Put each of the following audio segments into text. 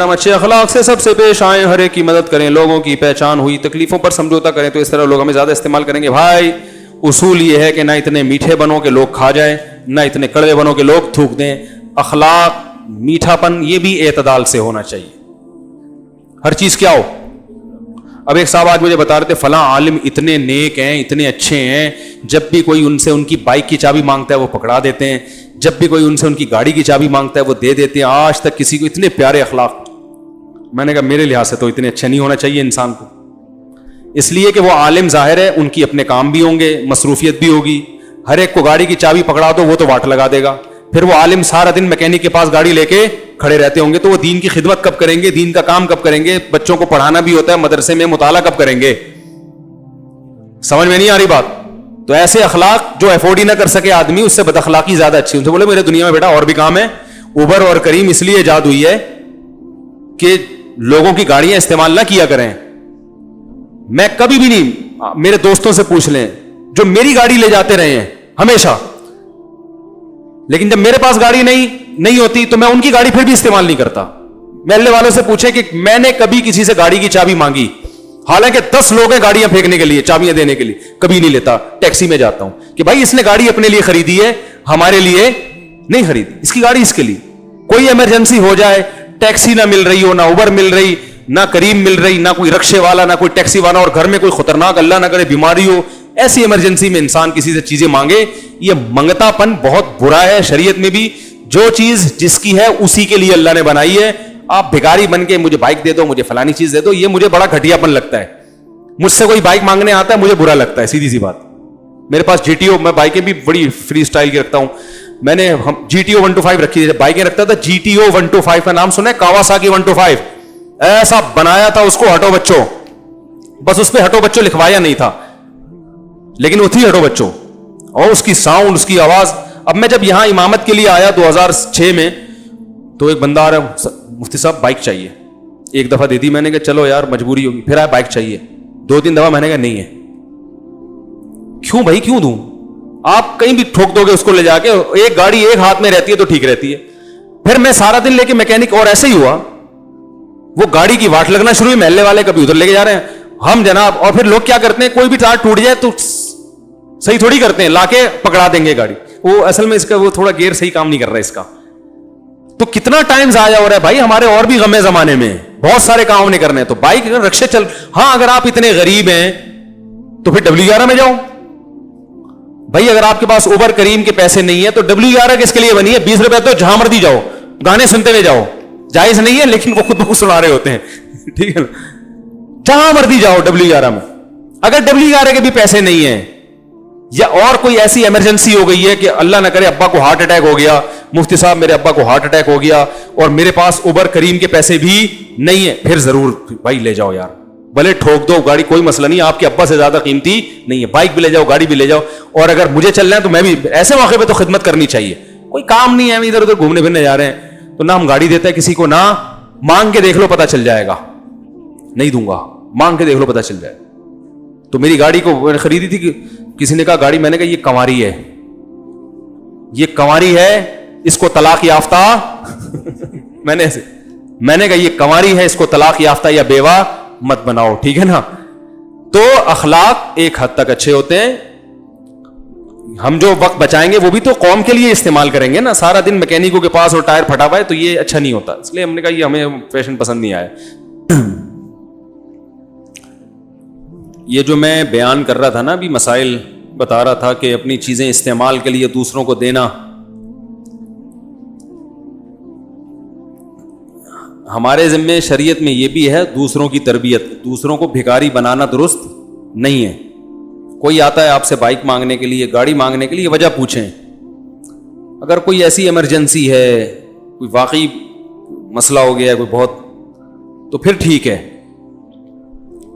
ہم اچھے اخلاق سے سب سے پیش آئیں, ہر ایک کی مدد کریں, لوگوں کی پہچان ہوئی, تکلیفوں پر سمجھوتا کریں, تو اس طرح لوگ ہمیں زیادہ استعمال کریں گے. بھائی اصول یہ ہے کہ نہ اتنے میٹھے بنو کہ لوگ کھا جائیں, نہ اتنے کڑوے بنو کہ لوگ تھوک دیں. اخلاق, میٹھا پن, یہ بھی اعتدال سے ہونا چاہیے. ہر چیز کیا ہو. اب ایک صاحب آج مجھے بتا رہے تھے فلاں عالم اتنے نیک ہیں, اتنے اچھے ہیں, جب بھی کوئی ان سے ان کی بائک کی چابی مانگتا ہے وہ پکڑا دیتے ہیں, جب بھی کوئی ان سے ان کی گاڑی کی چابی مانگتا ہے وہ دے دیتے ہیں, آج تک کسی کو اتنے پیارے اخلاق. میں نے کہا میرے لحاظ سے تو اتنے اچھے نہیں ہونا چاہیے انسان کو, اس لیے کہ وہ عالم ظاہر ہے ان کی اپنے کام بھی ہوں گے, مصروفیت بھی ہوگی. ہر ایک کو گاڑی کی چابی پکڑا دو وہ تو واٹ لگا دے گا. پھر وہ عالم سارا دن میکینک کے پاس گاڑی لے کے کھڑے رہتے ہوں گے, تو وہ دین کی خدمت کب کریں گے, دین کا کام کب کریں گے, بچوں کو پڑھانا بھی ہوتا ہے مدرسے میں, مطالعہ کب کریں گے. سمجھ میں نہیں آ رہی بات. تو ایسے اخلاق جو افورڈ ہی نہ کر سکے آدمی, اس سے بد اخلاقی زیادہ اچھی. ان سے بولے میرے دنیا میں بیٹا اور بھی کام ہے. اوبر اور کریم اس لیے ایجاد ہوئی ہے کہ لوگوں کی گاڑیاں استعمال نہ کیا کریں. میں کبھی بھی نہیں, میرے دوستوں سے پوچھ لیں جو میری گاڑی لے جاتے رہے ہیں ہمیشہ, لیکن جب میرے پاس گاڑی نہیں ہوتی تو میں ان کی گاڑی پھر بھی استعمال نہیں کرتا. محلے والوں سے پوچھیں کہ میں نے کبھی کسی سے گاڑی کی چابی مانگی, حالانکہ 10 لوگ ہیں گاڑیاں پھینکنے کے لیے, چابیاں دینے کے لیے, کبھی نہیں لیتا. ٹیکسی میں جاتا ہوں کہ بھائی اس نے گاڑی اپنے لیے خریدی ہے, ہمارے لیے نہیں خریدی, اس کی گاڑی اس کے لیے. کوئی ایمرجنسی ہو جائے, ٹیکسی نہ مل رہی ہو, نہ اوبر مل رہی, نہ کریم مل رہی, نہ کوئی رکشے والا, نہ کوئی ٹیکسی والا, اور گھر میں کوئی خطرناک اللہ نہ کرے بیماری ہو, ایسی ایمرجنسی میں انسان کسی سے چیزیں مانگے, یہ منگتا پن بہت برا ہے. شریعت میں بھی جو چیز جس کی ہے اسی کے لیے اللہ نے بنائی ہے. آپ بھکاری بن کے مجھے بائک دے دو, مجھے فلانی چیز دے دو, یہ مجھے بڑا گھٹیا پن لگتا ہے. مجھ سے کوئی بائک مانگنے آتا ہے مجھے برا لگتا ہے, سیدھی سی بات. میرے پاس جی ٹی او, میں بائکیں بھی بڑی فری اسٹائل کی رکھتا ہوں. میں نے جی ٹی او 125 رکھی ہے, بائکیں رکھتا تھا. جی ٹی او 125 کا نام سنا ہے, کاواساکی 125. ایسا بنایا تھا اس کو ہٹو بچوں, بس اس پہ ہٹو بچوں لکھوایا نہیں تھا, لیکن وہ تھی ہٹو بچوں, اور اس کی ساؤنڈ, اس کی آواز. اب میں جب یہاں امامت کے لیے آیا 2006 میں, تو ایک بندہ آ رہا, مفتی صاحب بائک چاہیے. ایک دفعہ دے دی میں نے کہا چلو یار مجبوری ہوگی. پھر آیا بائک چاہیے, 2-3 دفعہ میں نے کہا نہیں ہے. کیوں بھائی کیوں دوں, آپ کہیں بھی ٹھوک دو گے اس کو لے جا کے, ایک گاڑی ایک ہاتھ میں رہتی ہے تو ٹھیک رہتی ہے. پھر میں سارا دن لے کے میکینک, اور ایسے ہی ہوا, وہ گاڑی کی واٹ لگنا شروع ہوئی. محلے والے کبھی ادھر لے کے جا رہے ہیں ہم جناب, اور پھر لوگ کیا کرتے ہیں, کوئی بھی تار ٹوٹ جائے تو صحیح تھوڑی کرتے ہیں, لا کے پکڑا دیں گے گاڑی. وہ اصل میں اس کا وہ تھوڑا گیئر صحیح کام نہیں کر رہا ہے اس کا. تو کتنا ٹائم ضائع ہو رہا ہے بھائی. ہمارے اور بھی غم زمانے میں بہت سارے کام نہیں کرنے, تو بائک رکشے چل. ہاں اگر آپ اتنے غریب ہیں تو پھر W11 میں جاؤ بھائی. اگر آپ کے پاس اوبر کریم کے پیسے نہیں ہے تو W11 کس کے لیے بنی ہے, 20 روپے تو جہاں مرضی جاؤ, گانے سنتے ہوئے جاؤ. جائز نہیں ہے لیکن وہ خود بخود سنا رہے ہوتے ہیں, ٹھیک ہے نا. جہاں مرضی جاؤ W11 میں. اگر W11 کے بھی پیسے نہیں ہیں, یا اور کوئی ایسی ایمرجنسی ہو گئی ہے کہ اللہ نہ کرے ابا کو ہارٹ اٹیک ہو گیا, مفتی صاحب میرے ابا کو ہارٹ اٹیک ہو گیا اور میرے پاس اوبر کریم کے پیسے بھی نہیں ہیں, پھر ضرور بھائی لے جاؤ یار, بھلے ٹھوک دو گاڑی, کوئی مسئلہ نہیں, آپ کے ابا سے زیادہ قیمتی نہیں ہے. بائک بھی لے جاؤ, گاڑی بھی لے جاؤ. اور اگر مجھے چلنا ہے تو میں بھی ایسے موقع پہ تو خدمت کرنی چاہیے. کوئی کام نہیں ہے, ہم ادھر ادھر گھومنے پھرنے جا رہے ہیں, تو نہ ہم گاڑی دیتے ہیں کسی کو, نہ مانگ کے دیکھ لو پتہ چل جائے گا, نہیں دوں گا, مانگ کے دیکھ لو پتہ چل جائے. تو میری گاڑی کو میں نے خریدی تھی کہ کسی نے کہا گاڑی, میں نے کہا یہ کنواری ہے, یہ کنواری ہے, اس کو طلاق یافتہ میں نے کہا یہ کنواری ہے, اس کو طلاق یافتہ یا بیوہ مت بناؤ, ٹھیک ہے نا. تو اخلاق ایک حد تک اچھے ہوتے ہیں. ہم جو وقت بچائیں گے وہ بھی تو قوم کے لیے استعمال کریں گے نا. سارا دن میکینکوں کے پاس اور ٹائر پھٹا ہوا ہے تو یہ اچھا نہیں ہوتا. اس لیے ہم نے کہا یہ ہمیں فیشن پسند نہیں آیا. یہ جو میں بیان کر رہا تھا نا, ابھی مسائل بتا رہا تھا کہ اپنی چیزیں استعمال کے لیے دوسروں کو دینا, ہمارے ذمے شریعت میں یہ بھی ہے دوسروں کی تربیت. دوسروں کو بھکاری بنانا درست نہیں ہے. کوئی آتا ہے آپ سے بائک مانگنے کے لیے, گاڑی مانگنے کے لیے, وجہ پوچھیں. اگر کوئی ایسی ایمرجنسی ہے, کوئی واقعی مسئلہ ہو گیا ہے کوئی بہت, تو پھر ٹھیک ہے.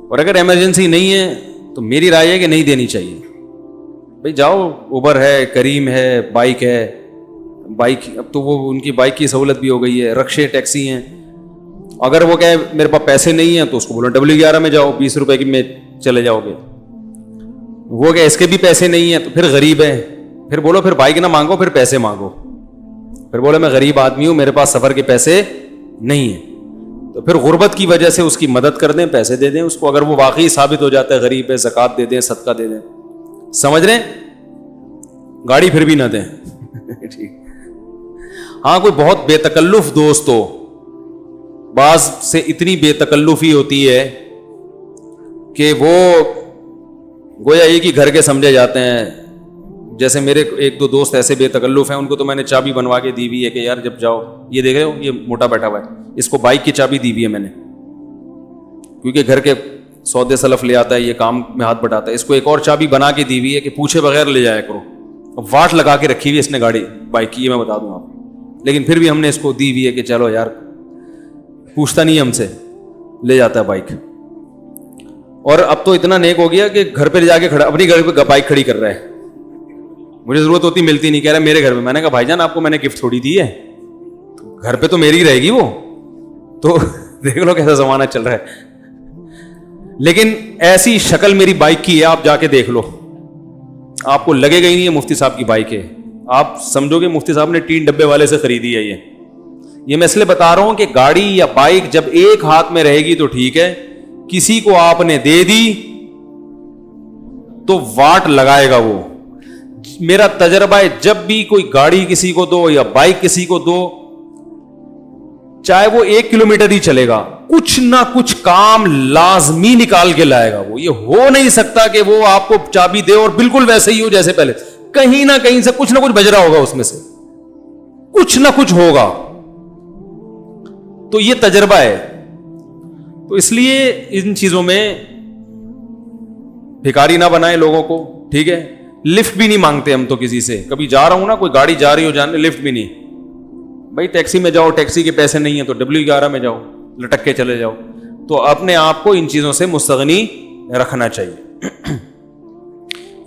اور اگر ایمرجنسی نہیں ہے تو میری رائے ہے کہ نہیں دینی چاہیے. بھائی جاؤ, اوبر ہے, کریم ہے, بائک ہے. بائک اب تو وہ ان کی بائک کی سہولت بھی ہو گئی ہے, رکشے ٹیکسی ہیں. اگر وہ کہے میرے پاس پیسے نہیں ہیں تو اس کو بولو W11 میں جاؤ, 20 روپے کی میں چلے جاؤ گے. وہ کہ اس کے بھی پیسے نہیں ہیں تو پھر غریب ہے, پھر بولو پھر بائک نہ مانگو, پھر پیسے مانگو. پھر بولو میں غریب آدمی ہوں, میرے پاس سفر کے پیسے نہیں ہیں. تو پھر غربت کی وجہ سے اس کی مدد کر دیں, پیسے دے دیں اس کو, اگر وہ واقعی ثابت ہو جاتا ہے غریب ہے, زکوٰۃ دے دیں, صدقہ دے دیں. سمجھ رہے ہیں؟ گاڑی پھر بھی نہ دیں. ٹھیک. ہاں کوئی بہت بے تکلف دوست ہو, بعض سے اتنی بے تکلفی ہوتی ہے کہ وہ گویا ایک ہی گھر کے سمجھے جاتے ہیں. جیسے میرے ایک دو دوست ایسے بے تکلف ہیں, ان کو تو میں نے چابی بنوا کے دی ہوئی ہے کہ یار جب جاؤ, یہ دیکھ رہے ہو یہ موٹا بیٹھا ہوا ہے, اس کو بائک کی چابی دی ہوئی ہے میں نے, کیونکہ گھر کے سودے سلف لے آتا ہے, یہ کام میں ہاتھ بٹاتا ہے. اس کو ایک اور چابی بنا کے دی ہوئی ہے کہ پوچھے بغیر لے جایا کرو. واٹ لگا کے رکھی ہوئی اس نے گاڑی بائک کی, یہ میں بتا دوں آپ, لیکن پھر بھی ہم نے اس کو دی ہوئی ہے کہ چلو یار, پوچھتا نہیں ہم سے, لے جاتا ہے بائک. اور اب تو اتنا نیک ہو گیا کہ گھر پہ لے جا کے کھڑا, اپنی گھر پہ بائک کھڑی کر رہا ہے. مجھے ضرورت ہوتی ملتی نہیں, کہہ رہا ہے میرے گھر میں. میں نے کہا بھائی جان آپ کو میں نے گفٹ تھوڑی دی ہے, گھر پہ تو میری ہی رہے گی وہ. تو دیکھ لو کیسا زمانہ چل رہا ہے. لیکن ایسی شکل میری بائک کی ہے, آپ جا کے دیکھ لو, آپ کو لگے گا ہی نہیں یہ مفتی صاحب کی بائک ہے. آپ سمجھو گے مفتی صاحب نے 3 ڈبے والے سے خریدی ہے. یہ میں اس لیے بتا رہا ہوں کہ گاڑی یا بائک جب ایک ہاتھ میں رہے گی تو ٹھیک ہے, کسی کو آپ نے دے دی تو واٹ لگائے گا وہ. میرا تجربہ ہے, جب بھی کوئی گاڑی کسی کو دو یا بائک کسی کو دو, چاہے وہ 1 کلومیٹر ہی چلے گا, کچھ نہ کچھ کام لازمی نکال کے لائے گا وہ. یہ ہو نہیں سکتا کہ وہ آپ کو چابی دے اور بالکل ویسے ہی ہو جیسے پہلے. کہیں نہ کہیں سے کچھ نہ کچھ بج رہا ہوگا, اس میں سے کچھ نہ کچھ ہوگا. تو یہ تجربہ ہے. تو اس لیے ان چیزوں میں بھکاری نہ بنائے لوگوں کو, ٹھیک ہے. لفٹ بھی نہیں مانگتے ہم تو کسی سے. کبھی جا رہا ہوں نا, کوئی گاڑی جا رہی ہو جانے, لفٹ بھی نہیں. بھائی ٹیکسی میں جاؤ, ٹیکسی کے پیسے نہیں ہیں تو W11 میں جاؤ, لٹک کے چلے جاؤ. تو اپنے آپ کو ان چیزوں سے مستغنی رکھنا چاہیے.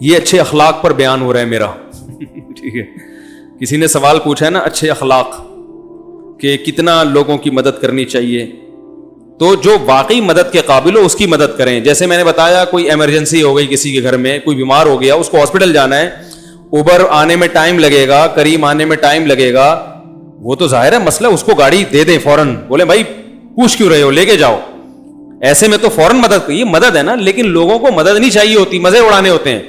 یہ اچھے اخلاق پر بیان ہو رہا ہے میرا. ٹھیک ہے. کسی نے سوال پوچھا ہے نا, اچھے اخلاق, کہ کتنا لوگوں کی مدد کرنی چاہیے. تو جو واقعی مدد کے قابل ہو اس کی مدد کریں. جیسے میں نے بتایا, کوئی ایمرجنسی ہو گئی کسی کے گھر میں, کوئی بیمار ہو گیا, اس کو ہاسپٹل جانا ہے, اوبر آنے میں ٹائم لگے گا, کریم آنے میں ٹائم لگے گا, وہ تو ظاہر ہے مسئلہ, اس کو گاڑی دے دیں فوراً, بولے بھائی پوچھ کیوں رہے ہو, لے کے جاؤ. ایسے میں تو فوراً مدد, یہ مدد ہے نا. لیکن لوگوں کو مدد نہیں چاہیے ہوتی, مزے اڑانے ہوتے ہیں.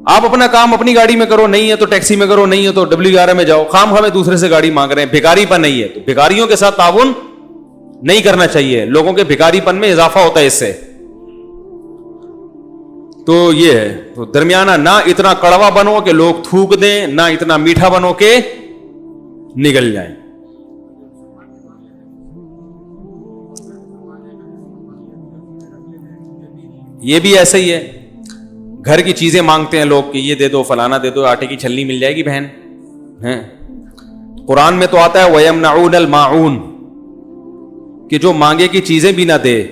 آپ اپنا کام اپنی گاڑی میں کرو, نہیں ہے تو ٹیکسی میں کرو, نہیں ہے تو W11 میں جاؤ. خام ہمیں دوسرے سے گاڑی مانگ رہے ہیں, بھکاری پن نہیں ہے. تو بھکاریوں کے ساتھ تعاون نہیں کرنا چاہیے. لوگوں کے بھکاری پن میں اضافہ ہوتا ہے اس سے. تو یہ ہے, تو درمیانہ, نہ اتنا کڑوا بنو کہ لوگ تھوک دیں, نہ اتنا میٹھا بنو کہ نگل جائیں. یہ بھی ایسا ہی ہے, گھر کی چیزیں مانگتے ہیں لوگ کہ یہ دے دو, فلانا دے دو, آٹے کی چھلنی مل جائے گی بہن. قرآن میں تو آتا ہے وَيَمْنَعُونَ الْمَاعُونَ, کہ جو مانگے کی چیزیں بھی نہ دے.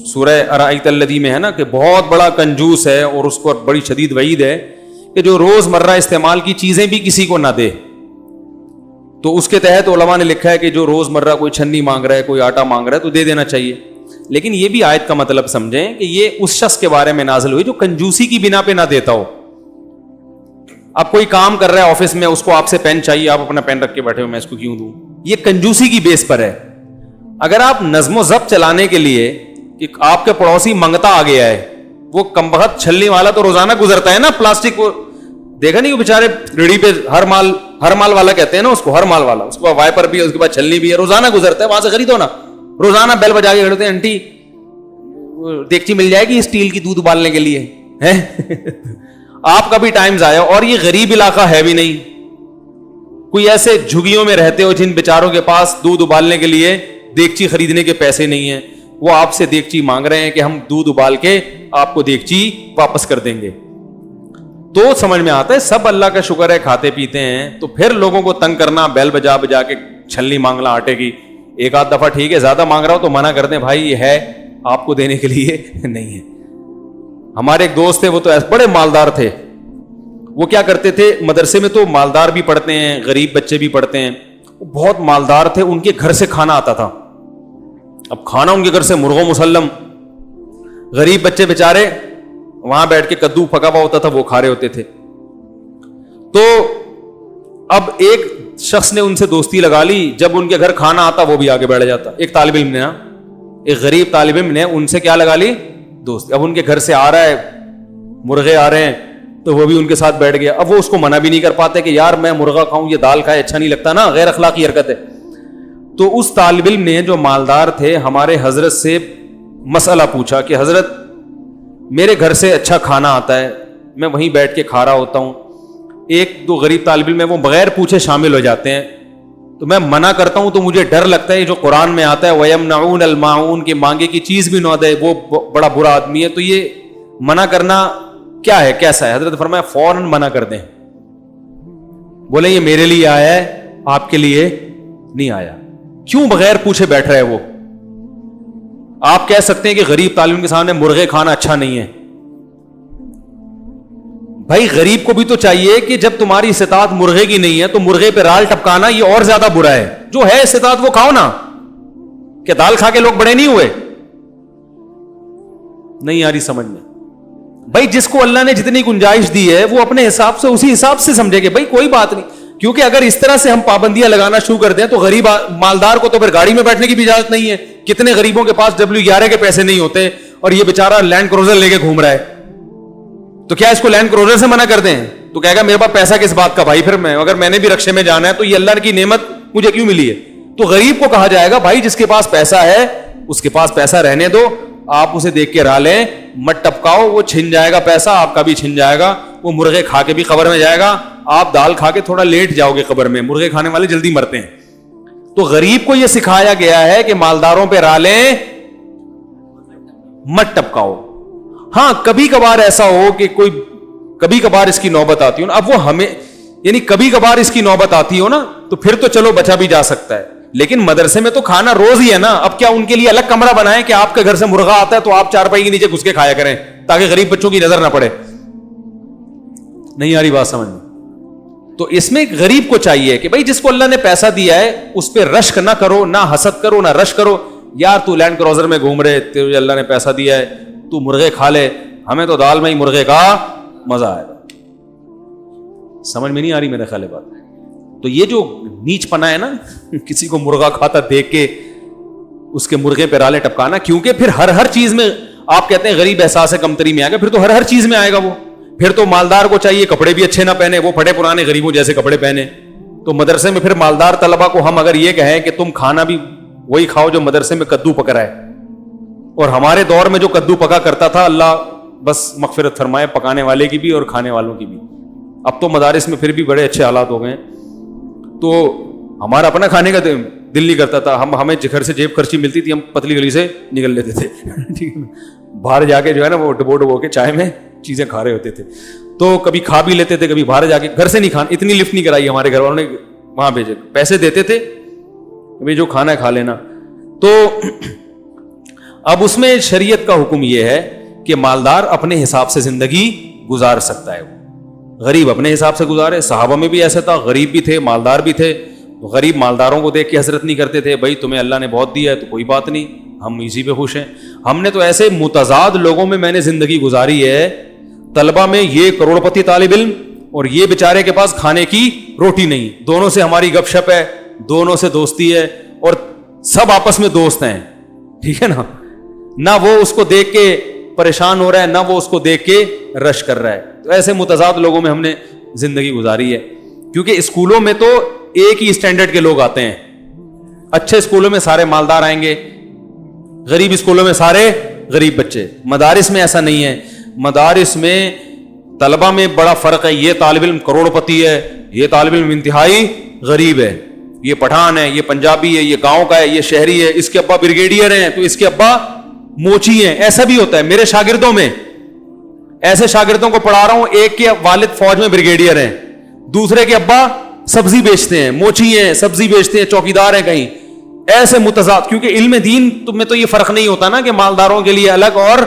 سورہ ارائیت الذی میں ہے نا کہ بہت بڑا کنجوس ہے, اور اس کو بڑی شدید وعید ہے کہ جو روز مرہ استعمال کی چیزیں بھی کسی کو نہ دے. تو اس کے تحت علماء نے لکھا ہے کہ جو روز مرہ کوئی چھنی مانگ رہا ہے, کوئی آٹا مانگ رہا ہے, تو دے دینا چاہیے. لیکن یہ بھی آیت کا مطلب سمجھیں کہ یہ اس شخص کے بارے میں نازل ہوئی جو کنجوسی کی بنا پہ نہ دیتا ہو. اب کوئی کام کر رہا ہے آفس میں, اس کو آپ سے پین چاہیے, آپ اپنا پین رکھ کے بیٹھے ہو, میں اس کو کیوں دوں. یہ کنجوسی کی بیس پر ہے. اگر آپ نظم و ضبط چلانے کے لیے, کہ آپ کے پڑوسی منگتا آ گیا ہے, وہ کمبخت چھلنی والا تو روزانہ گزرتا ہے نا, پلاسٹک کو دیکھا نہیں, وہ بیچارے ریڑھی پہ ہر مال والا کہتے ہیں نا اس کو, ہر مال والا, اس کو وائپر بھی ہے, اس کے بعد چھلنی بھی ہے, روزانہ گزرتا ہے, وہاں سے خریدو نا. روزانہ بیل بجا کے کھڑتے ہیں, انٹی دیگچی مل جائے گی اسٹیل کی دودھ ابالنے کے لیے. آپ کا بھی ٹائم ضائع. اور یہ غریب علاقہ ہے بھی نہیں, کوئی ایسے جھگیوں میں رہتے ہو جن بیچاروں کے پاس دودھ ابالنے کے لیے دیگچی خریدنے کے پیسے نہیں ہیں, وہ آپ سے دیگچی مانگ رہے ہیں کہ ہم دودھ ابال کے آپ کو دیگچی واپس کر دیں گے. تو سمجھ میں آتا ہے سب اللہ کا شکر ہے کھاتے پیتے ہیں, تو پھر لوگوں کو تنگ کرنا, بیل بجا بجا کے چھلنی مانگنا آٹے کی, ایک آدھ دفعہ ٹھیک ہے, زیادہ مانگ رہا ہو تو منع کر دیں, بھائی یہ ہے آپ کو دینے کے لیے نہیں ہے. ہمارے ایک دوست تھے, وہ تو بڑے مالدار تھے. وہ کیا کرتے تھے, مدرسے میں تو مالدار بھی پڑھتے ہیں, غریب بچے بھی پڑھتے ہیں, وہ بہت مالدار تھے, ان کے گھر سے کھانا آتا تھا. اب کھانا ان کے گھر سے مرغ و مسلم, غریب بچے بیچارے وہاں بیٹھ کے کدو پکا ہوا ہوتا تھا وہ کھا رہے ہوتے تھے. تو اب ایک شخص نے ان سے دوستی لگا لی, جب ان کے گھر کھانا آتا وہ بھی آگے بیٹھ جاتا. ایک طالب علم نے, ایک غریب طالب علم نے ان سے کیا لگا لی, دوستی. اب ان کے گھر سے آ رہا ہے, مرغے آ رہے ہیں, تو وہ بھی ان کے ساتھ بیٹھ گیا. اب وہ اس کو منع بھی نہیں کر پاتے کہ یار میں مرغا کھاؤں, یہ دال کھائے اچھا نہیں لگتا نا, غیر اخلاقی حرکت ہے. تو اس طالب علم نے جو مالدار تھے ہمارے حضرت سے مسئلہ پوچھا کہ حضرت میرے گھر سے اچھا کھانا آتا ہے, میں وہیں بیٹھ کے کھا رہا ہوتا ہوں, ایک دو غریب طالب علم میں وہ بغیر پوچھے شامل ہو جاتے ہیں, تو میں منع کرتا ہوں تو مجھے ڈر لگتا ہے جو قرآن میں آتا ہے وَيَمْنَعُونَ الْمَاعُونَ کہ مانگے کی چیز بھی نہ دے, وہ بڑا برا آدمی ہے. تو یہ منع کرنا کیا ہے, کیسا ہے؟ حضرت فرمایا فوراً منع کر دیں. بولے یہ میرے لیے آیا ہے, آپ کے لیے نہیں آیا. کیوں بغیر پوچھے بیٹھ رہے وہ؟ آپ کہہ سکتے ہیں کہ غریب طالب کے سامنے مرغے کھانا اچھا نہیں ہے. بھائی غریب کو بھی تو چاہیے کہ جب تمہاری استطاعت مرغے کی نہیں ہے تو مرغے پہ رال ٹپکانا یہ اور زیادہ برا ہے. جو ہے استطاعت وہ کھاؤ نا. کہ دال کھا کے لوگ بڑے نہیں ہوئے؟ نہیں آ رہی سمجھ میں. بھائی جس کو اللہ نے جتنی گنجائش دی ہے وہ اپنے حساب سے اسی حساب سے سمجھے کہ بھائی کوئی بات نہیں. کیونکہ اگر اس طرح سے ہم پابندیاں لگانا شروع کر دیں تو غریب مالدار کو تو پھر گاڑی میں بیٹھنے کی بھی اجازت نہیں ہے. کتنے غریبوں کے پاس W11 کے پیسے نہیں ہوتے اور یہ بیچارہ لینڈ کروزر لے کے گھوم رہا ہے, تو کیا اس کو لینڈ کروزر سے منع کر دیں؟ تو کہے گا میرے پاس پیسہ کس بات کا بھائی, پھر میں اگر میں نے بھی رکشے میں جانا ہے تو یہ اللہ کی نعمت مجھے کیوں ملی ہے. تو غریب کو کہا جائے گا بھائی جس کے پاس پیسہ ہے اس کے پاس پیسہ رہنے دو, آپ اسے دیکھ کے راہ لیں, مت ٹپکاؤ, وہ چھن جائے گا پیسہ, آپ کا بھی چھن جائے گا, وہ مرغے کھا کے بھی قبر میں جائے گا, آپ دال کھا کے تھوڑا لیٹ جاؤ گے قبر میں. مرغے کھانے والے جلدی مرتے ہیں. تو غریب کو یہ سکھایا گیا ہے کہ مالداروں پہ راہ لیں, مت ٹپکاؤ. ہاں کبھی کبھار ایسا ہو کہ کوئی کبھی کبھار اس کی نوبت آتی ہو نا, اب وہ ہمیں یعنی کبھی کبھار اس کی نوبت آتی ہو نا تو پھر تو چلو بچا بھی جا سکتا ہے, لیکن مدرسے میں تو کھانا روز ہی ہے نا. اب کیا ان کے لیے الگ کمرہ بنائیں کہ آپ کے گھر سے مرغا آتا ہے تو آپ چارپائی کے نیچے گھس کے کھایا کریں تاکہ غریب بچوں کی نظر نہ پڑے؟ نہیں آ رہی بات سمجھ میں. تو اس میں غریب کو چاہیے کہ بھائی جس کو اللہ نے پیسہ دیا ہے اس پہ رشک نہ کرو, نہ حسد کرو, نہ رشک کرو. یار تو لینڈ کروزر میں گھوم رہے, تجھے اللہ نے پیسہ دیا ہے, تو مرغے کھا لے, ہمیں تو دال میں ہی مرغے کا مزہ آئے گا. سمجھ میں نہیں آ رہی میرے خیال بات. تو یہ جو نیچ پنا ہے نا کسی کو مرغا کھاتا دیکھ کے اس کے مرغے پہ رالے ٹپکانا, کیونکہ پھر ہر چیز میں آپ کہتے ہیں غریب احساس کمتری میں آئے گا, پھر تو ہر چیز میں آئے گا وہ. پھر تو مالدار کو چاہیے کپڑے بھی اچھے نہ پہنے, وہ پھٹے پرانے غریبوں جیسے کپڑے پہنے. تو مدرسے میں پھر مالدار طلبہ کو ہم اگر یہ کہیں کہ تم کھانا بھی وہی کھاؤ جو مدرسے میں کدو پک رہا ہے, اور ہمارے دور میں جو کدو پکا کرتا تھا اللہ بس مغفرت فرمائے پکانے والے کی بھی اور کھانے والوں کی بھی. اب تو مدارس میں پھر بھی بڑے اچھے حالات ہو گئے, تو ہمارا اپنا کھانے کا دل نہیں کرتا تھا. ہمیں گھر سے جیب خرچی ملتی تھی, ہم پتلی گلی سے نکل لیتے تھے ٹھیک ہے, باہر جا کے جو ہے نا وہ ڈبو کے چائے میں چیزیں کھا رہے ہوتے تھے. تو کبھی کھا بھی لیتے تھے, کبھی باہر جا کے, گھر سے نہیں کھانا, اتنی لفٹ نہیں کرائی ہمارے گھر والوں نے, وہاں بھیجے, پیسے دیتے تھے کبھی جو کھانا ہے کھا لینا. تو اب اس میں شریعت کا حکم یہ ہے کہ مالدار اپنے حساب سے زندگی گزار سکتا ہے, غریب اپنے حساب سے گزارے. صحابہ میں بھی ایسا تھا, غریب بھی تھے مالدار بھی تھے. غریب مالداروں کو دیکھ کے حسرت نہیں کرتے تھے, بھائی تمہیں اللہ نے بہت دیا ہے تو کوئی بات نہیں, ہم اسی پہ خوش ہیں. ہم نے تو ایسے متضاد لوگوں میں نے زندگی گزاری ہے. طلبہ میں یہ کروڑ پتی طالب علم اور یہ بیچارے کے پاس کھانے کی روٹی نہیں, دونوں سے ہماری گپ شپ ہے, دونوں سے دوستی ہے, اور سب آپس میں دوست ہیں, ٹھیک ہے نا. نہ وہ اس کو دیکھ کے پریشان ہو رہا ہے, نہ وہ اس کو دیکھ کے رش کر رہا ہے. تو ایسے متضاد لوگوں میں ہم نے زندگی گزاری ہے. کیونکہ اسکولوں میں تو ایک ہی اسٹینڈرڈ کے لوگ آتے ہیں. اچھے اسکولوں میں سارے مالدار آئیں گے, غریب اسکولوں میں سارے غریب بچے. مدارس میں ایسا نہیں ہے. مدارس میں طلبہ میں بڑا فرق ہے. یہ طالب علم کروڑ پتی ہے, یہ طالب علم انتہائی غریب ہے, یہ پٹھان ہے, یہ پنجابی ہے, یہ گاؤں کا ہے, یہ شہری ہے, اس کے ابا بریگیڈیئر ہیں تو اس کے ابا موچی ہیں. ایسا بھی ہوتا ہے میرے شاگردوں میں, ایسے شاگردوں کو پڑھا رہا ہوں, ایک کے والد فوج میں بریگیڈیئر ہیں, دوسرے کے ابا سبزی بیچتے ہیں, موچی ہیں, سبزی بیچتے ہیں, چوکیدار ہیں کہیں. ایسے متضاد, کیونکہ علم دین میں تو یہ فرق نہیں ہوتا نا کہ مالداروں کے لیے الگ, اور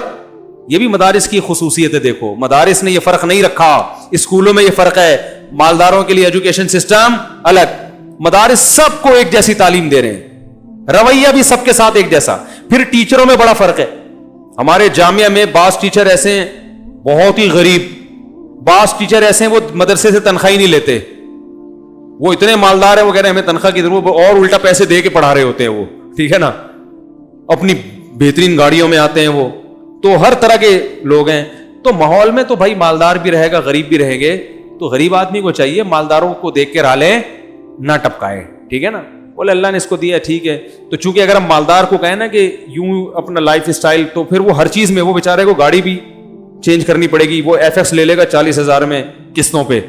یہ بھی مدارس کی خصوصیت ہے. دیکھو مدارس نے یہ فرق نہیں رکھا, اسکولوں میں یہ فرق ہے, مالداروں کے لیے ایجوکیشن سسٹم الگ, مدارس سب کو ایک جیسی تعلیم دے رہے ہیں, رویہ بھی سب کے ساتھ ایک جیسا. پھر ٹیچروں میں بڑا فرق ہے. ہمارے جامعہ میں بعض ٹیچر ایسے ہیں بہت ہی غریب, بعض ٹیچر ایسے ہیں وہ مدرسے سے تنخواہ نہیں لیتے, وہ اتنے مالدار ہیں, وہ کہہ رہے ہیں ہمیں تنخواہ کی ضرورت, اور الٹا پیسے دے کے پڑھا رہے ہوتے ہیں وہ, ٹھیک ہے نا, اپنی بہترین گاڑیوں میں آتے ہیں وہ. تو ہر طرح کے لوگ ہیں. تو ماحول میں تو بھائی مالدار بھی رہے گا, غریب بھی رہیں گے. تو غریب آدمی کو چاہیے مالداروں کو دیکھ کے رالے نہ ٹپکائے, ٹھیک ہے نا, بولے اللہ نے اس کو دیا ٹھیک ہے. تو چونکہ اگر ہم مالدار کو کہیں نا کہ یوں اپنا لائف اسٹائل, تو پھر وہ ہر چیز میں وہ بیچارے کو گاڑی بھی چینج کرنی پڑے گی, وہ ایف ایکس لے لے گا 40,000 میں قسطوں پہ,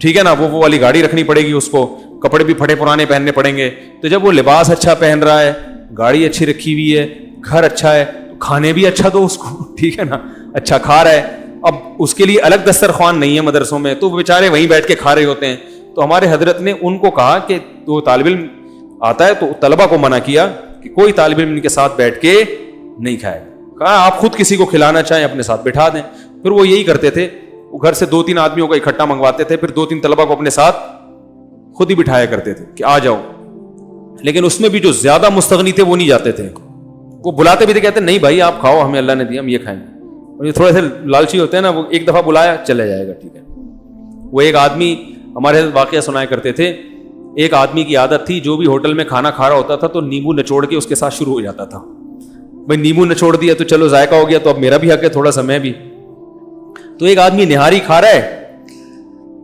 ٹھیک ہے نا, وہ والی گاڑی رکھنی پڑے گی اس کو, کپڑے بھی پھٹے پرانے پہننے پڑیں گے. تو جب وہ لباس اچھا پہن رہا ہے, گاڑی اچھی رکھی ہوئی ہے, گھر اچھا ہے, کھانے بھی اچھا دو اس کو, ٹھیک ہے نا, اچھا کھا رہا ہے. اب اس کے لیے الگ دسترخوان نہیں ہے مدرسوں میں, تو وہ بیچارے وہیں بیٹھ کے کھا رہے ہوتے ہیں. تو ہمارے حضرت نے ان کو کہا کہ وہ طالب علم آتا ہے تو طلبہ کو منع کیا کہ کوئی طالب علم ان کے ساتھ بیٹھ کے نہیں کھائے. کہا آپ خود کسی کو کھلانا چاہیں اپنے ساتھ بٹھا دیں. پھر وہ یہی کرتے تھے, وہ گھر سے 2-3 آدمیوں کو اکٹھا منگواتے تھے, پھر 2-3 طلبہ کو اپنے ساتھ خود ہی بٹھایا کرتے تھے کہ آ جاؤ. لیکن اس میں بھی جو زیادہ مستغنی تھے وہ نہیں جاتے تھے, وہ بلاتے بھی تھے, کہتے نہیں بھائی آپ کھاؤ, ہمیں اللہ نے دیا, ہم یہ کھائیں گے. اور یہ تھوڑے سے لالچی ہوتے ہیں نا, وہ ایک دفعہ بلایا چلے جائے گا, ٹھیک ہے. وہ ایک آدمی ہمارے واقعہ سنایا کرتے تھے, ایک آدمی کی عادت تھی جو بھی ہوٹل میں کھانا کھا رہا ہوتا تھا تو نیمبو نچوڑ کے اس کے ساتھ شروع ہو جاتا تھا. بھائی نیمبو نچوڑ دیا تو چلو ذائقہ ہو گیا, تو اب میرا بھی حق ہے تھوڑا سا میں بھی. تو ایک آدمی نہاری کھا رہا ہے,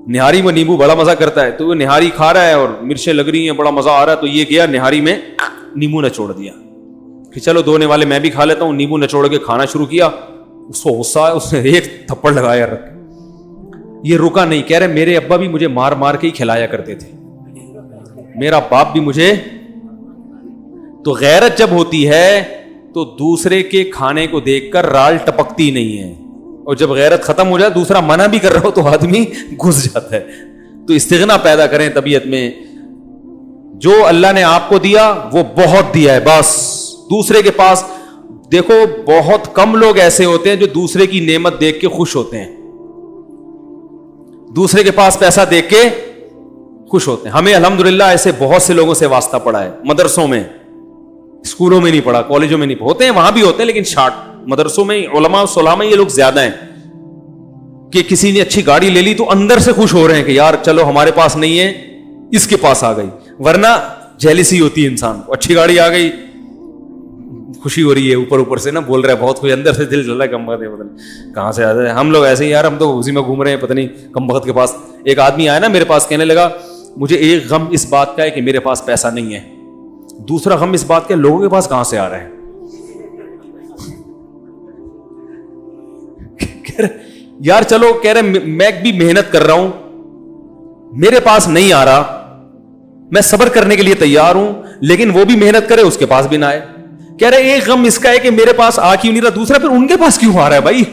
نہاری میں نیمبو بڑا مزہ کرتا ہے, تو وہ نہاری کھا رہا ہے اور مرچیں لگ رہی ہیں, بڑا مزہ آ رہا ہے, تو یہ کیا نہاری میں نیمبو نچوڑ دیا کہ چلو دونے والے میں بھی کھا لیتا ہوں. نیمبو نچوڑ کے کھانا شروع کیا, اس کو غصہ ہے, اس نے ایک تھپڑ لگایا رکھ, یہ رکا نہیں. کہہ رہے میرے ابا بھی مجھے مار مار کے ہی کھلایا کرتے تھے, میرا باپ بھی مجھے. تو غیرت جب ہوتی ہے تو دوسرے کے کھانے کو دیکھ کر رال ٹپکتی نہیں ہے, اور جب غیرت ختم ہو جائے دوسرا منع بھی کر رہا ہو تو آدمی گھس جاتا ہے. تو استغنا پیدا کریں طبیعت میں, جو اللہ نے آپ کو دیا وہ بہت دیا ہے, بس دوسرے کے پاس دیکھو بہت کم لوگ ایسے ہوتے ہیں جو دوسرے کی نعمت دیکھ کے خوش ہوتے ہیں, دوسرے کے پاس پیسہ دیکھ کے خوش ہوتے ہیں. ہمیں الحمدللہ ایسے بہت سے لوگوں سے واسطہ پڑا ہے, مدرسوں میں, اسکولوں میں نہیں پڑھا, کالجوں میں نہیں ہوتے ہیں, وہاں بھی ہوتے ہیں لیکن شارٹ. مدرسوں میں علماء صلاح میں یہ لوگ زیادہ ہیں کہ کسی نے اچھی گاڑی لے لی تو اندر سے خوش ہو رہے ہیں کہ یار چلو ہمارے پاس نہیں ہے, اس کے پاس آ گئی. ورنہ جیلسی ہوتی ہے انسان کو, اچھی گاڑی آ گئی خوشی ہو رہی ہے, اوپر اوپر سے نا بول رہا ہے بہت خوش, اندر سے دل چل رہا ہے کم بخت ہے, پتہ نہیں کہاں سے آتے ہیں ہم لوگ ایسے ہی یار, ہم تو اسی میں گھوم رہے ہیں, پتہ نہیں کم بخت کے پاس. ایک آدمی آیا نا میرے پاس, کہنے لگا مجھے ایک غم اس بات کا ہے کہ میرے پاس پیسہ نہیں ہے, دوسرا غم اس بات کا لوگوں کے پاس کہاں سے آ رہا ہے. یار چلو کہہ رہے میں بھی محنت کر رہا ہوں, میرے پاس نہیں آ رہا, میں صبر کرنے کے لیے تیار ہوں, لیکن وہ بھی محنت کرے اس کے پاس بھی نہ آئے. کہہ رہے ایک غم اس کا ہے کہ میرے پاس آ کیوں نہیں رہا, دوسرا پھر ان کے پاس کیوں آ رہا ہے بھائی.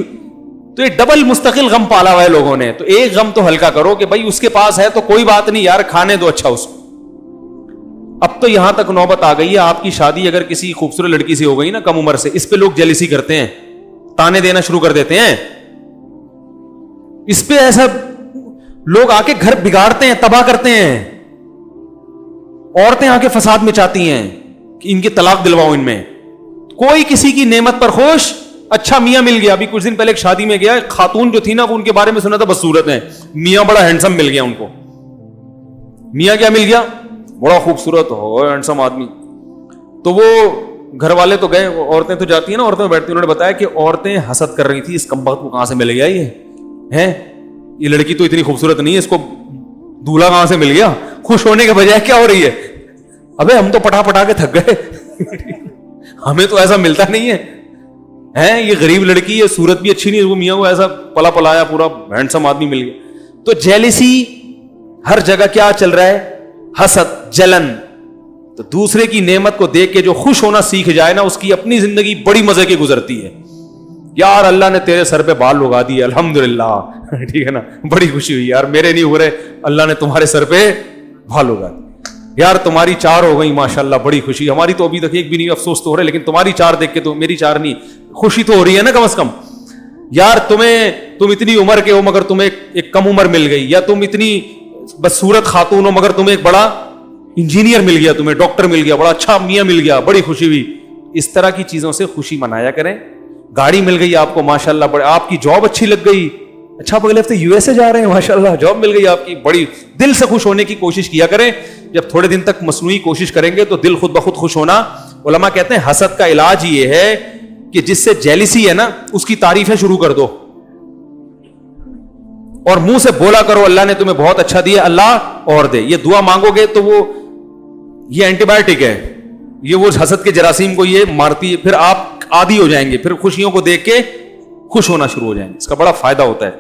تو یہ ڈبل مستقل غم پالا ہوا ہے لوگوں نے. تو ایک غم تو ہلکا کرو کہ بھائی اس کے پاس ہے تو کوئی بات نہیں یار, کھانے دو اچھا اس کو. اب تو یہاں تک نوبت آ گئی ہے, آپ کی شادی اگر کسی خوبصورت لڑکی سے ہو گئی نا کم عمر سے, اس پہ لوگ جیلسی کرتے ہیں, تانے دینا شروع کر دیتے ہیں اس پہ. ایسا لوگ آ کے گھر بگاڑتے ہیں, تباہ کرتے ہیں, عورتیں آ کے فساد مچاتی ہیں کہ ان کی طلاق دلواؤ ان میں. کوئی کسی کی نعمت پر خوش, اچھا میاں مل گیا. ابھی کچھ دن پہلے ایک شادی میں گیا, خاتون جو تھی نا وہ ان کے بارے میں سنا تھا بس صورت ہے, میاں بڑا ہینڈسم مل گیا ان کو. میاں کیا مل گیا, بڑا خوبصورت ہو ہینڈسم آدمی. تو وہ گھر والے تو گئے, عورتیں تو جاتی ہیں نا, عورتیں بیٹھتی ہیں, انہوں نے بتایا کہ عورتیں حسد کر رہی تھی اس کم بخت کو کہاں سے مل گیا, یہ لڑکی تو اتنی خوبصورت نہیں ہے, اس کو دولہا کہاں سے مل گیا. خوش ہونے کے بجائے کیا ہو رہی ہے, ابے ہم تو پٹا پٹا کے تھک گئے, ہمیں تو ایسا ملتا نہیں ہے, یہ غریب لڑکی ہے, صورت بھی اچھی نہیں, وہ میاں کو ایسا پلا پلایا پورا ہینڈسم آدمی مل گیا. تو جیلسی ہر جگہ کیا چل رہا ہے, حسد, جلن. تو دوسرے کی نعمت کو دیکھ کے جو خوش ہونا سیکھ جائے نا, اس کی اپنی زندگی بڑی مزے کی گزرتی ہے. یار اللہ نے تیرے سر پہ بال اگا دیے, الحمدللہ, ٹھیک ہے نا, بڑی خوشی ہوئی یار, میرے نہیں ہو رہے, اللہ نے تمہارے سر پہ بال اگا دیے. یار تمہاری 4 ہو گئی ماشاءاللہ, بڑی خوشی. ہماری تو ابھی تک ایک بھی نہیں, افسوس تو ہو رہا ہے, لیکن تمہاری 4 دیکھ کے تو میری 4 نہیں, خوشی تو ہو رہی ہے نا کم از کم. یار تم اتنی عمر کے ہو مگر تمہیں ایک کم عمر مل گئی, یا تم اتنی بدصورت خاتون ہو مگر تمہیں ایک بڑا انجینئر مل گیا, تمہیں ڈاکٹر مل گیا, بڑا اچھا میاں مل گیا, بڑی خوشی ہوئی. اس طرح کی چیزوں سے خوشی منایا کریں. گاڑی مل گئی آپ کو ماشاءاللہ, بڑے آپ کی جاب اچھی لگ گئی, اچھا آپ اگلے ہفتے USA جا رہے ہیں, ماشاءاللہ جاب مل گئی آپ کی, بڑی دل سے خوش ہونے کی کوشش کیا کریں. جب تھوڑے دن تک مصنوعی کوشش کریں گے تو دل خود بخود خوش ہونا. علماء کہتے ہیں حسد کا علاج یہ ہے کہ جس سے جیلسی ہے نا اس کی تعریفیں شروع کر دو اور منہ سے بولا کرو اللہ نے تمہیں بہت اچھا دیا, اللہ اور دے. یہ دعا مانگو گے تو وہ یہ اینٹی بایوٹک ہے, یہ وہ حسد کے جراثیم کو یہ مارتی ہے, پھر آپ عادی ہو جائیں گے, پھر خوشیوں کو دیکھ کے خوش ہونا شروع ہو جائیں گے. اس کا بڑا فائدہ ہوتا ہے.